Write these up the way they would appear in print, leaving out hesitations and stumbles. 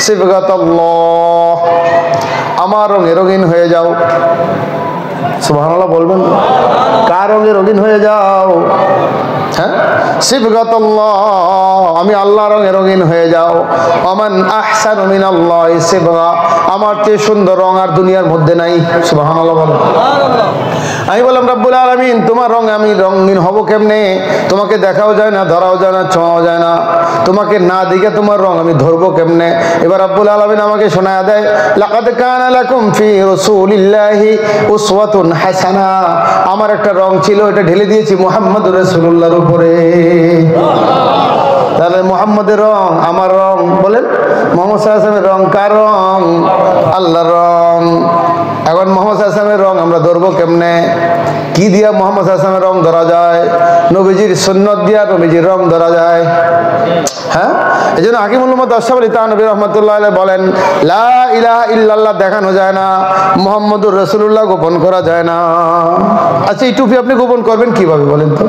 সিবগাতাল্লাহ, আমার রঙে রঙিন হয়ে যাও। সুবহানাল্লাহ বলবেন, কার রঙে রঙিন হয়ে যাও? হ্যাঁ, সিবগাতাল্লাহ, আমি আল্লাহ রঙে রঙিন হয়ে যাও। ওমান আহসানু মিনাল্লাহি সিবগা, আমার চেয়ে সুন্দর রং আর দুনিয়ার মধ্যে নাই। সুবহানাল্লাহ বলেন। আমি বললাম রব্বুল আলামিন, তোমার রং আমি রঙিন হব কেমনে? তোমাকে দেখাও যায় না, ধরাও যায় না, ছোঁয়াও যায় না, তোমাকে না দিকে তোমার রং আমি ধরবো কেমনে? এবার রব্বুল আলামিন আমাকে শোনায়া দেয়, লাকাদ কানা লাকুম ফি রাসূলিল্লাহি উসওয়াতুন হাসানা, আমার একটা রং ছিল, এটা ঢেলে দিয়েছি মুহাম্মদুর রাসূলুল্লাহর উপরে। তাহলে মুহাম্মদের রং আমার রং, বলেন মুহাম্মদ সাল্লাল্লাহু আলাইহি ওয়াসাল্লামের রং কার রং? আল্লাহর রং। এখন মুহাম্মদ সাল্লাল্লাহু আলাইহি ওয়াসাল্লামের রং আমরা ধরবো কেমনে? কি দিয়া মুহাম্মদ সাল্লাল্লাহু আলাইহি ওয়াসাল্লামের রং ধরা যায়? নবীজির সুন্নাত দিয়া নবীজির রং ধরা যায়। হ্যাঁ, এই জন্য হাকিমুল উম্মাত আশরাফ আলী থানভী রাহমাতুল্লাহ আলাইহি বলেন, লা ইলাহা ইল্লাল্লাহ দেখানো যায় না, মুহাম্মদুর রাসূলুল্লাহ গোপন করা যায় না। আচ্ছা, এই টুপি আপনি গোপন করবেন কিভাবে বলেন তো?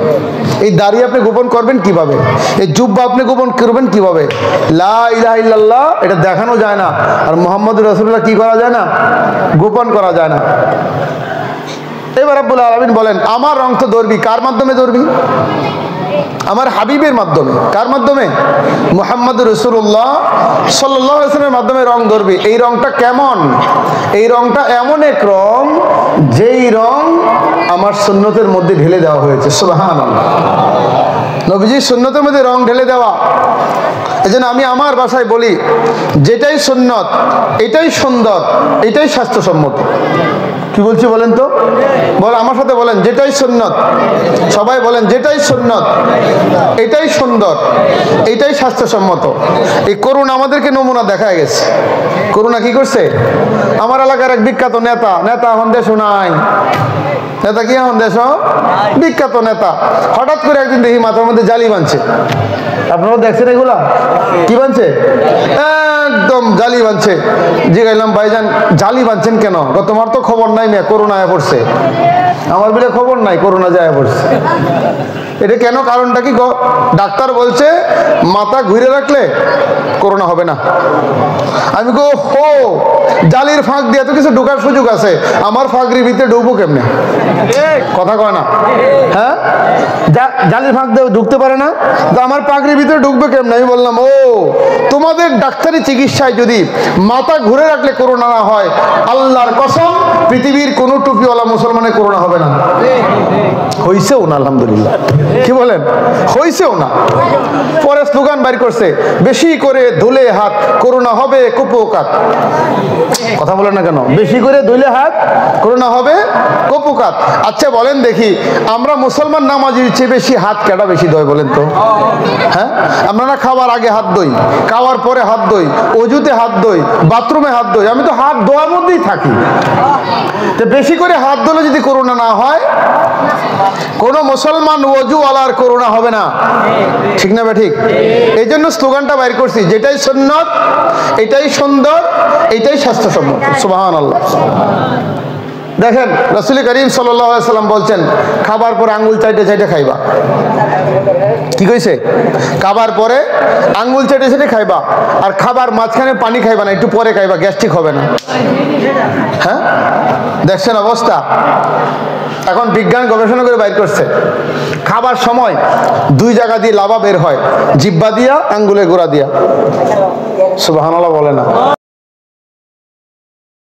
এই দাড়ি আপনি গোপন করবেন কিভাবে? এই জুব্বা আপনি গোপন করবেন কিভাবে? লা ইলাহা ইল্লাল্লাহ এটা দেখানো যায় না, আর মুহাম্মদুর রাসূলুল্লাহ কি করা যায় না? গোপন করা যায় না। এবার রব্বুল আলামিন বলেন, আমার রং তো ধরবি, কার মাধ্যমে ধরবি? আমার হাবিবের মাধ্যমে। কার মাধ্যমে? মুহাম্মদুর রাসূলুল্লাহ সাল্লাল্লাহু আলাইহি ওয়াসাল্লামের মাধ্যমে রং ধরবি। এই রংটা কেমন? এই রংটা এমন এক রং, যেই রং আমার সুন্নতের মধ্যে ঢেলে দেওয়া হয়েছে। সুবহানাল্লাহ, নবীজির সুন্নতের মধ্যে রং ঢেলে দেওয়া। এজন্য আমি আমার ভাষায় বলি, যেটাই সুন্নত এটাই সুন্দর, এটাই স্বাস্থ্যসম্মত। কি বলছি বলেন তো? বল, আমার সাথে বলেন, যেটাই সুন্নত। সবাই বলেন, যেটাই সুন্নত এটাই সুন্দর, এটাই স্বাস্থ্যসম্মত। এই করোনা আমাদেরকে নমুনা দেখায় গেছে। করোনা কি করছে? আমার এলাকার এক বিখ্যাত নেতা এখন দেশও নাই। নেতা কি এখন দেশ? বিখ্যাত নেতা। হঠাৎ করে একদিন দেখি মাথার মধ্যে জালি বাঁধছে। আপনারাও দেখছেন এগুলা? কি বাঁধছে? একদম জালি বাঁধছে। জিজ্ঞাসলাম, ভাইজান জালি বাঁধছেন কেন? তোমার তো খবর নাই, মেয়ে করোনা আয়া পড়ছে। আমার বলে খবর নাই, করোনা যায় পড়ছে। এটা কেন? কারণটা কি? ডাক্তার বলছে মাথা ঘুরে রাখলে করোনা হবে না। আমি গো হো, জালির ফাঁক দিয়ে তো কিছু ঢোকার সুযোগ আছে, আমার ফাঁকরির ভিতরে ঢুকবো কেমনে? কথা কয় না? হ্যাঁ, জালির ফাঁক দিয়ে ঢুকতে পারে না, তো আমার পাগড়ির ভিতরে ঢুকবে কেমনে? আমি বললাম, ও তোমাদের ডাক্তারি চিকিৎসায় যদি মাথা ঘুরে রাখলে করোনা না হয়, আল্লাহর কসম পৃথিবীর কোনো টুপিওয়ালা মুসলমানের করোনা হবে না। হইছেও না, আলহামদুলিল্লাহ। কি বলেন? হইছেও না। পরে স্লোগান বাইর করছে, বেশি করে ধুলে হাত করোনা হবে কুপোকাত। কথা বলেন না কেন? বেশি করে ধুলে হাত করোনা হবে কুপোকাত। আচ্ছা বলেন দেখি, আমরা মুসলমান নামাজির চেয়ে বেশি হাত কেটা বেশি ধোয় বলেন তো? হ্যাঁ, আমরা না খাওয়ার আগে হাত ধুই, খাওয়ার পরে হাত ধুই, অজুতে হাত ধুই, বাথরুমে হাত ধুই। আমি তো হাত ধোয়ার মধ্যেই থাকি। তো বেশি করে হাত ধুলে যদি করোনা না হয়, কোন মুসলমান ওযুওয়ালার করোনা হবে না। ঠিক না বে ঠিক? এই জন্য স্লোগানটা বাইর করছি, যেটাই সুন্নত এটাই সুন্দর, এটাই স্বাস্থ্যসম্মত। সুবহানাল্লাহ। দেখেন রাসূল করিম সাল্লাল্লাহু আলাইহি ওয়াসাল্লাম বলছেন, খাবার পরে আঙ্গুল চাইটে চাইটে খাইবা। কি কইছে? খাবার পরে আঙ্গুল চাইটে চাইটে খাইবা, আর খাবার মাঝখানে পানি খাইবা না, একটু পরে খাইবা, গ্যাস্ট্রিক হবে না। হ্যাঁ, দেখছেন অবস্থা? এখন বিজ্ঞান গবেষণা করে বাইর করছে, খাবার সময় দুই জায়গা দিয়ে লাভা বের হয়, জিহ্বা দিয়া, আঙ্গুলের গোড়া দিয়া। সুবহানাল্লাহ বলে না?